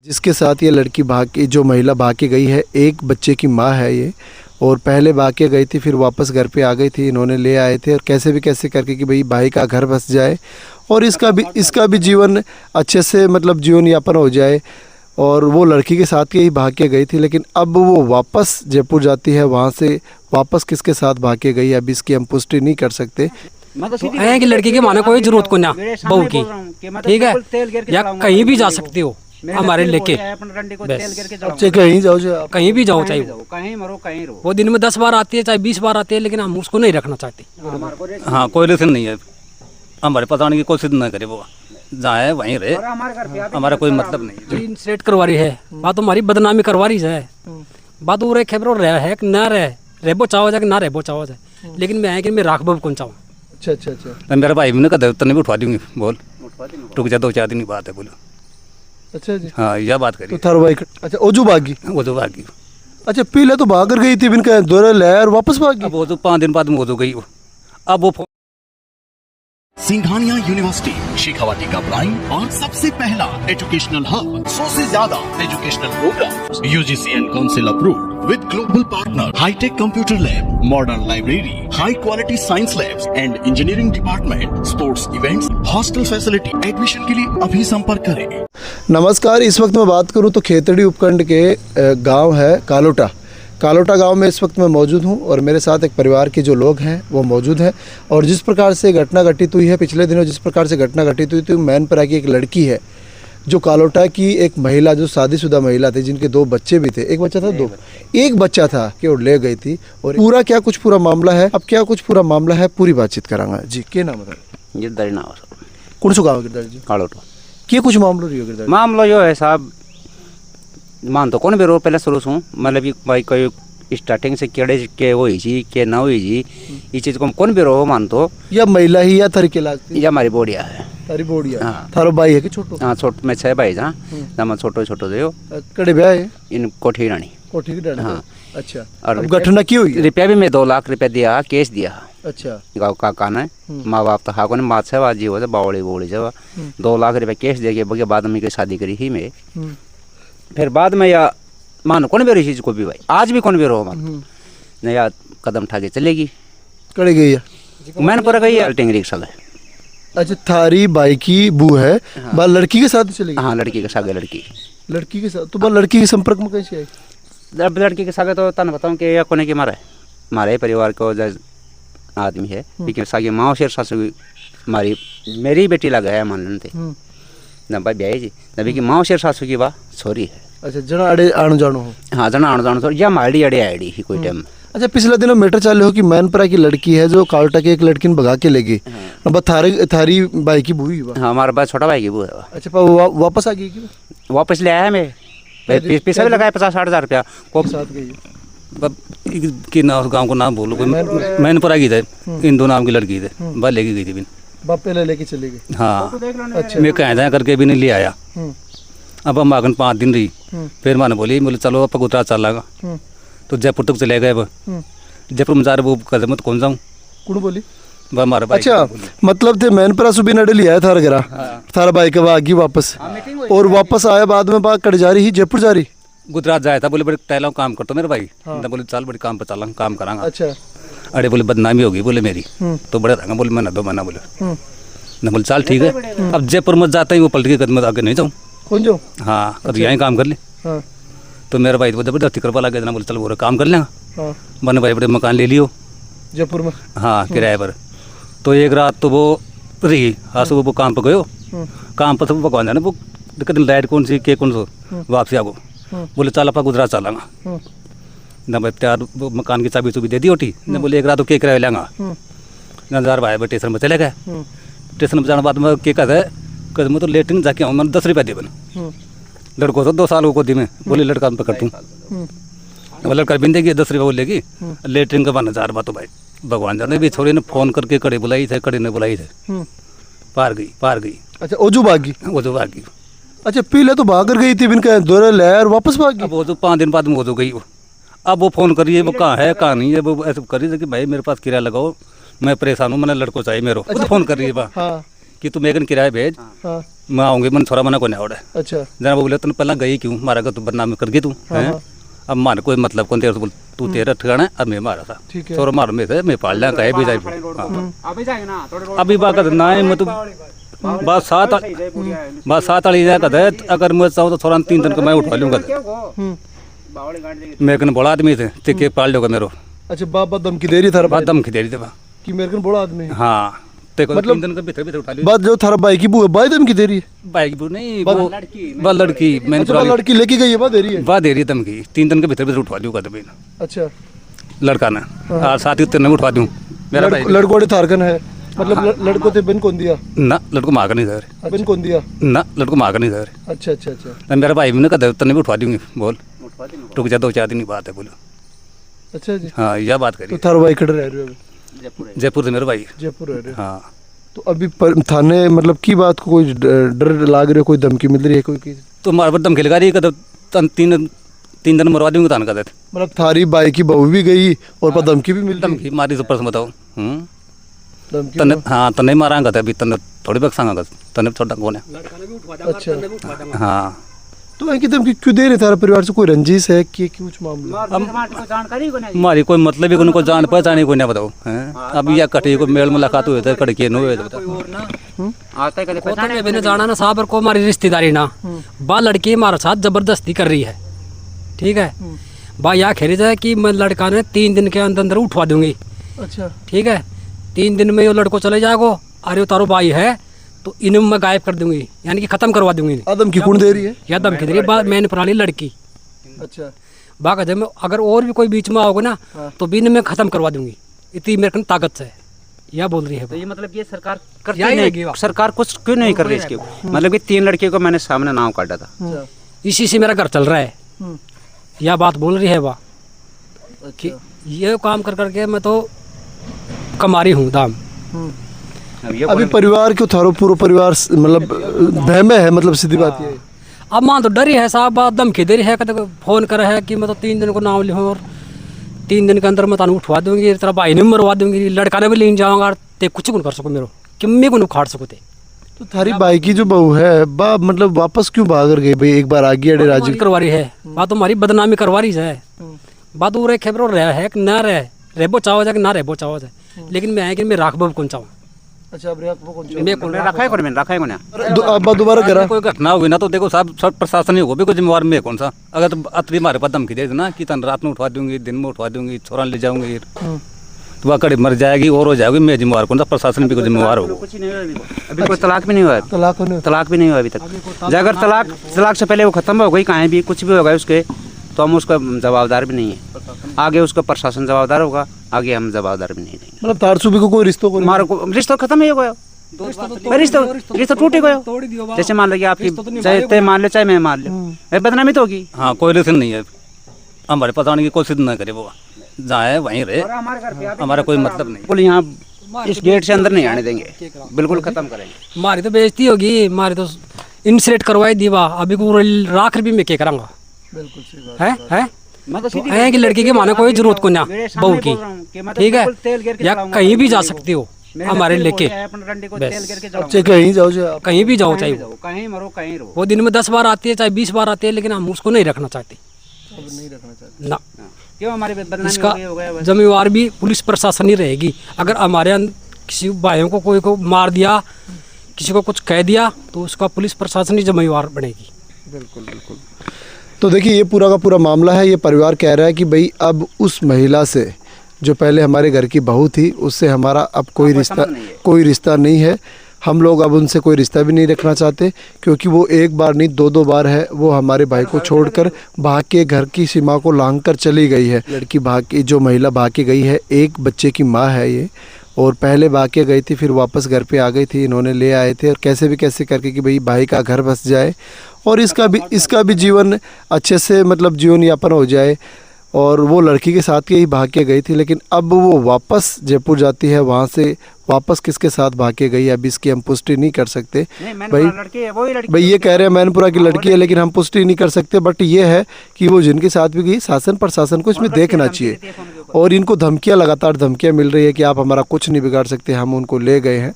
जिसके साथ ये लड़की भाग के जो महिला भाग के गई है, एक बच्चे की माँ है ये। और पहले भाग के गई थी, फिर वापस घर पे आ गई थी। इन्होंने ले आए थे और कैसे करके कि भाई का घर बस जाए और इसका भी जीवन अच्छे से मतलब जीवन यापन हो जाए। और वो लड़की के साथ के ही भाग के गई थी, लेकिन अब वो वापस जयपुर जाती है। वहाँ से वापस किसके साथ भाग के गई, अब इसकी हम पुष्टि नहीं कर सकते। तो है कि लड़की के माने कोई जरूरत को ना बहू की, ठीक है, या कहीं भी जा सकती हो हमारे लेके, बच्चे कहीं जाओ चाहे कहीं भी जाओ, चाहे कहीं मरो कहीं रहो। वो दिन में 10 बार आती है चाहे 20 बार आती है, लेकिन हम उसको नहीं रखना चाहते। हाँ, कोई रिश्ते नहीं है हमारे, पता नहीं कोशिश ना करे, वो जहाँ है वहीं रहे, हमारा कोई मतलब नहीं है। सेट करवा रही है बात, हमारी बदनामी करवा रही है बात। वो खबर रहा है कि ना रह बो चाहो जाए कि ना रह बो चाहो जाए, लेकिन मैं है कि मैं राख बब कौन चाहूँ। अच्छा मेरा भाई भी कदर तने भी उठवा दूंगी, बोल टुक जा 2-4 दिन की बात है, बोलो। अच्छा जी, हाँ यह बात करी। तो थारो भाई अच्छा ओजू भागी, वो तो भागी। अच्छा पहले तो भाग कर गई थी, इनका दौरा ले और वापस भागी। अब वो तो 5 दिन बाद वो तो गई। अब वो सिंघानिया यूनिवर्सिटी शेखावाटी का प्राइम और सबसे पहला एजुकेशनल हब, 100 से ज्यादा educational program, UGC and council approved with global partner, hitech computer lab, modern library, high quality science labs and engineering department, sports events, hostel facility. Admission के लिए अभी संपर्क करें। नमस्कार, इस वक्त मैं बात करूं तो खेतड़ी उपखंड के गांव है कालोटा गांव में इस वक्त मैं मौजूद हूं और मेरे साथ एक परिवार के जो लोग हैं वो मौजूद हैं। और जिस प्रकार से घटना घटित हुई है पिछले दिनों, जिस प्रकार से घटना घटित हुई थी, मैनपुरा की एक लड़की है जो कालोटा की एक महिला, जो शादीशुदा महिला थी, जिनके 2 बच्चे भी थे। एक बच्चा था कि वो ले गई थी। और पूरा मामला है, अब क्या कुछ पूरा मामला है, पूरी बातचीत करांगा जी। क्या नाम है? गिरधारी नाम कौन सो गाँव गिरधारी जी? कालोटा। क्या कुछ मामलो रही हो गिरधारी? मामला जो है साहब, मान तो कौन भी रो पहले शुरू हूँ, मतलब कि भाई कोई स्टार्टिंग से केड़े के वो ही जी के ना हुई जी, ये चीज को कौन भी रो मान तो या महिला ही या थरी के लागती या हमारी बोड़िया है, तारी बोड़िया। हाँ। थारो भाई है कि छोटो? हाँ छोट में 6 भाई जहाँ ना छोटो दे कड़े ब्याह है इन कोठी रानी। कोठी की डाणी। हाँ। अच्छा, और अब घटना क्यों हुई? रुपया भी मैं 2 लाख रुपया दिया, केस दिया। अच्छा, गाँव का कान है, माँ बाप तो हाँ को माँ से बाजी हो बावड़ी जब 2 लाख रुपया केस दे के बाद में की शादी करी ही मैं। फिर बाद में या मानो कौन भी रही चीज को भी भाई, आज भी कौन भी रहो मान नया कदम उठा के चलेगी। कड़े गई है मैंने पूरा गई अल्टिंग रिक्शा है। अच्छा, थारी बाई की बू है। हाँ। बाल लड़की के साथ चलेगी? हाँ, लड़की के सागे लड़की के साथ। तो बाल लड़की के संपर्क में कैसे आई? जब लड़की के सागे तो तन बताऊँ कि कोने की मारे परिवार को आदमी है, लेकिन सागे माँ शेर सासू मारी मेरी बेटी लगा है मान लेते न भाई ब्याह जी नबी की माँ शेर सासू की बात छोरी है। अच्छा, जना अड़े आणो जानो हो? हाँ, जना आणो जानो या माड़ी अड़े आईडी ही कोई टाइम। अच्छा, पिछले दिनों मैटर चालू हो कि मैनपुरा की लड़की है जो कालोटा की एक लड़की ने भगा के ले गई। अब थारी भाई की बुई। हाँ, हमारा भाई छोटा भाई की बू है। अच्छा, पर वापस आ गई कि? वापस ले आया मैं, पैसा भी लगाया 50-60 हज़ार रुपया को साथ गई। कि ना उस गाँव को नाम बोलो, मैनपुरा की थे, इन 2 नाम की लड़की थे, बस लेके गई थी बिन बाप पहले लेके चली गई। हाँ। अच्छा, मैं कह करके भी नहीं ले आया। अब हम आगन 5 दिन रही, फिर मैंने बोले चलो अब उतरा चलागा, तो जयपुर तक चले गए। जयपुर में जा रहे वो कदम तो कौन जाऊँ कौन बोली? हमारा भाई। अच्छा, मतलब थे मैनपुरा सुबह नडे लिया थारा घरा। थारा भाई का आगी वापस, और वापस आया बाद में बात कट जा रही ही जयपुर जा रही। गुजरात जाया था, बोले बड़े टहला काम करता मेरे भाई। बोले चल बड़े काम पर चला, काम करांगा। अच्छा, अरे बोले बदनामी होगी बोले मेरी, तो बड़े रहेंगे बोले मैं न 2 महीना बोले न बोले चल ठीक है। अब जयपुर में जाता ही वो पलट के कदम आगे नहीं जाऊँ। कौन जाऊँ? हाँ, कभी यहीं काम कर ले। हाँ। तो मेरा भाई तो जबरदस्ती करवा लगे ना, बोले चल वो काम कर लेंगे। हाँ। मैंने भाई बड़े मकान ले लियो जयपुर में। हाँ, किराए पर। तो एक रात तो वो रही, हाँ सुबह वो काम पर गयो, काम पर सब भगवान जाने वो दिक्कत लाइट कौन सी के कौन सो वापसी आगो। बोले चल अपना गुजरात चलांगा ना भाई, तैयार मकान की चाबी चुबी दे दी होती न, बोले एक रात तो के किराया लेंगा न। 1000 भाई स्टेशन में चले गए। स्टेशन में जाने बाद में के कहते कद मैं तो लेटरिन जाके आऊँ, मैंने 10 रुपया दे बन लड़को तो 2 साल को दी में, बोले लड़का मैं पकड़ दूँ। लड़का बिन देगी 10 रुपया बोलेगी, लेटरिन का 1000 बात। तो भाई भगवान जाने भी छोरी ने फोन करके कड़े बुलाई थे, कड़े ने बुलाई थे, पार गई। अच्छा, ओजू भागी? ओजू भागी। अच्छा, पहले तो भाग कर गई थी, बिन दौरा ले और वापस भागी। अब वो तो 5 दिन बाद में वो तो गई। अब वो फोन करिए वो कहाँ है कहाँ नहीं है, वो ऐसे करिए कि भाई मेरे पास किराया लगाओ, मैं परेशान हूँ, मैंने लड़को चाहिए मेरे को। फोन कर रही है हाँ। कि तू मेरे किराया भेज, हाँ मैं आऊँगी, मैंने थोड़ा मना को नहीं आवड़े। अच्छा जना वो बोले तुम पहला गई क्यों, मारा का तू बदनामी कर गई तू हैं, अब मान कोई मतलब कौन तेरे, बोल तू तेरा ठिकाना है, अब मैं मारा था, ठीक है। छोरा मार में थे, मैं पाल लिया कहे भी जाए। अभी बात ना है, मैं तो बात सात वाली जाए कहते, अगर मैं चाहूँ तो थोड़ा 3 दिन का मैं उठवा लूँगा, मेरे कन बड़ा आदमी थे, ते के पाल लोगे मेरो। अच्छा बाप धमकी दे रही था बात दम खिदे रही थी कि मेरे को बड़ा आदमी है। हाँ, ते को मतलब 3 दिन का भीतर उठा लिया। बात जो थारा भाई की बुआ भाई धमकी दे रही है, बाइक भी नहीं, वो लड़की मैंने अच्छा वो लड़की लेके गई है, बात दे रही है। बात दे रही है धमकी, 3 दिन के भीतर उठवा लूँगा तभी अच्छा लड़का ने, आज साथ ही तेने उठवा दूँ मेरा भाई। लड़कों ने थारकन है, मतलब लड़कों थे बिन कौन दिया ना, लड़को मार नहीं दे रहे, बिन कौन दिया ना लड़को मार नहीं दे रहे। अच्छा अच्छा अच्छा मेरा भाई भी ने कहा तने भी उठवा दूंगी, बोल रुक जा 2-4 दिन की बात है, बोलो। अच्छा जी, हाँ यह बात तो करिए। थारा भाई खड़े रह रहे हो अभी जयपुर से मेरे भाई। जयपुर रह रहे हो, हाँ तो अभी थाने मतलब की बात को कोई डर लाग रहा है, कोई धमकी मिल रही है कोई की? तो मार पर दम लगा रही है, 3 दिन मरवा दूंगी तान कहते, मतलब थारी बाई की बहू भी गई और पर धमकी भी मिलती? धमकी मारी तो परस बताओ। धमकी तने हाँ तने मारा कहते, अभी तने थोड़ी बहुत सांगा तने छोटा कौन है। अच्छा, हाँ तो इनकी धमकी क्यों दे रहे? थारा परिवार से कोई रंजिश है कि कुछ मामला? हमारी कोई मतलब ही को जान पहचान ही कोई नहीं बताओ हैं। अब यह कटी को मेल मुलाकात हुए थे कड़के नो हुए मैंने जाना ना साहब को, हमारी रिश्तेदारी ना बा लड़की हमारे साथ जबरदस्ती कर रही है, ठीक है। बा यह खेरी जाए कि मैं लड़का ने 3 दिन के अंदर अंदर उठवा दूंगी, अच्छा ठीक है। 3 दिन में वो लड़को चले जाएगो, अरे तारो भाई है तो इन्हें मैं गायब कर दूंगी, यानी कि खत्म करवा दूंगी। आदम की कौन दे रही है? या दम खिद रही है मैंने पुरानी लड़की। अच्छा बाका जब मैं अगर और भी कोई बीच में आओगे ना तो भी इन्हें मैं खत्म करवा दूंगी, इतनी मेरे को ताकत है, यह बोल रही है। तो ये मतलब ये सरकार करती यही नहीं, रहेगी। सरकार कुछ क्यों नहीं कर रही इसके? मतलब कि 3 लड़कियों को मैंने सामने नाम काटा था, इसी से मेरा घर चल रहा है, यह बात बोल रही है वाह कि ये काम कर करके मैं तो कमारी हूँ दाम। अभी परिवार क्यों थारो पूरा परिवार मतलब भय में है, मतलब सीधी बात ये है। अब मां तो डरी है साहब, बात दम दे रही है, कहते फोन करे है कि मैं तो 3 दिन को नाम लिखूँ और 3 दिन के अंदर मैं तानू उठवा दूंगी, तेरा भाई ने मरवा दूंगी, लड़का ने भी लेने जाऊंगा, ते कुछ नहीं कर सको मेरो कि मैं को उखाड़ सको ते। तो थारी बाई की जो बहू है बा मतलब वापस क्यों भाग गई भाई? एक बार आगे अड़े राजी करवा रही है, बात हमारी बदनामी करवा रही है। बात वो रे खबरों रहा है कि ना रहे रेबो चाहो जाए कि ना रेबो चाहो जाए, लेकिन मैं है कि मैं राखबब कौन चाहूँ। अच्छा अब वो कौन मैं कौन रखा है कौन है? अब दोबारा करा कोई घटना होगी ना तो देखो साहब सब प्रशासन ही होगा भी कोई जिम्मेवार में कौन सा। अगर तो अतरी हमारे पास धमकी दे ना कि तन रात में उठवा दूंगी, दिन में उठवा दूंगी, छोरा ले जाऊंगी, तो वह कड़ी मर जाएगी और हो जाएगी, मैं जिम्मेवार कौन सा? प्रशासन भी कोई जिम्मेवार होगा। कुछ नहीं हुआ अभी, कोई तलाक भी नहीं हुआ, तलाक भी नहीं हुआ अभी तक। अगर तलाक से पहले वो खत्म हो गई, कहीं भी कुछ भी होगा उसके, तो हम उसका जवाबदार भी नहीं है। आगे उसका प्रशासन जवाबदार होगा, आगे हम जवाबदार भी नहीं देंगे। मतलब तारसुबी को कोई रिश्तों को हमारा रिश्ता खत्म ही हो गया, रिश्ता टूट ही गया। जैसे मान लो कि आपकी चाहे मान लो चाहे मैं मान लो, बदनामी तो होगी। हाँ कोई रिश्ता नहीं है, हमारे पता नहीं की कोशिश न करे, वो जहाँ है वहीं रहे, हमारा कोई मतलब नहीं। बिल्कुल यहाँ इस गेट से अंदर नहीं आने देंगे, बिल्कुल खत्म करेंगे। हमारी तो बेइज्जती होगी, हमारी तो इंसरेट करवाई दीवा, अभी को राख भी मैं क्या करांगा। बिल्कुल सही बात है है कि लड़की के माने कोई जरूरत को ना बहू की, ठीक है, या कहीं भी जा सकती हो हमारे लेके, कहीं जाओ कहीं भी जाओ, चाहे कहीं मरो कहीं रहो। वो दिन में 10 बार आती है चाहे 20 बार आती है, लेकिन हम उसको नहीं रखना चाहते ना। क्यों हमारी बदनामी इसका हो गया? जिम्मेवार भी पुलिस प्रशासन ही रहेगी। अगर हमारे किसी भाइयों को कोई को मार दिया, किसी को कुछ कह दिया, तो उसका पुलिस प्रशासन ही जिम्मेवार बनेगी। बिल्कुल बिल्कुल। तो देखिए ये पूरा का पूरा मामला है, ये परिवार कह रहा है कि भाई अब उस महिला से जो पहले हमारे घर की बहू थी उससे हमारा अब कोई रिश्ता नहीं है। हम लोग अब उनसे कोई रिश्ता भी नहीं रखना चाहते, क्योंकि वो एक बार नहीं 2-2 बार है वो हमारे भाई को छोड़कर भाग के घर की सीमा को लांघ कर चली गई है। लड़की भाग के, जो महिला भाग के गई है, एक बच्चे की माँ है ये, और पहले भाग के गई थी, फिर वापस घर पे आ गई थी, इन्होंने ले आए थे और कैसे करके कि भाई भाई का घर बस जाए और इसका भी जीवन अच्छे से मतलब जीवन यापन हो जाए। और वो लड़की के साथ ही भाग के गई थी, लेकिन अब वो वापस जयपुर जाती है, वहाँ से वापस किसके साथ भाग के गई अभी इसकी हम पुष्टि नहीं कर सकते। भाई ये कह रहे हैं मैनपुरा की लड़की है, लेकिन हम पुष्टि नहीं कर सकते। बट ये है कि वो जिनके साथ भी गई, शासन प्रशासन को इसमें देखना चाहिए। और इनको धमकियाँ, लगातार धमकियाँ मिल रही है कि आप हमारा कुछ नहीं बिगाड़ सकते, हम उनको ले गए हैं।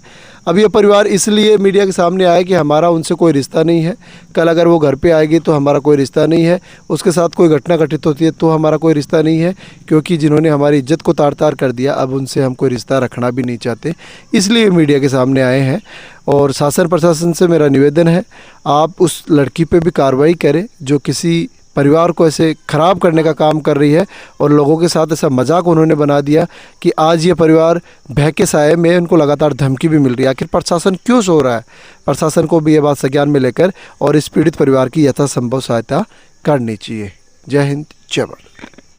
अब ये परिवार इसलिए मीडिया के सामने आया कि हमारा उनसे कोई रिश्ता नहीं है, कल अगर वो घर पे आएगी तो हमारा कोई रिश्ता नहीं है, उसके साथ कोई घटना घटित होती है तो हमारा कोई रिश्ता नहीं है, क्योंकि जिन्होंने हमारी इज्जत को तार तार कर दिया अब उनसे हम कोई रिश्ता रखना भी नहीं चाहते, इसलिए मीडिया के सामने आए हैं। और शासन प्रशासन से मेरा निवेदन है, आप उस लड़की पे भी कार्रवाई करें जो किसी परिवार को ऐसे ख़राब करने का काम कर रही है, और लोगों के साथ ऐसा मजाक उन्होंने बना दिया कि आज ये परिवार भय के साए में उनको लगातार धमकी भी मिल रही है। आखिर प्रशासन क्यों सो रहा है? प्रशासन को भी ये बात संज्ञान में लेकर और इस पीड़ित परिवार की यथासंभव सहायता करनी चाहिए। जय हिंद, जय भारत।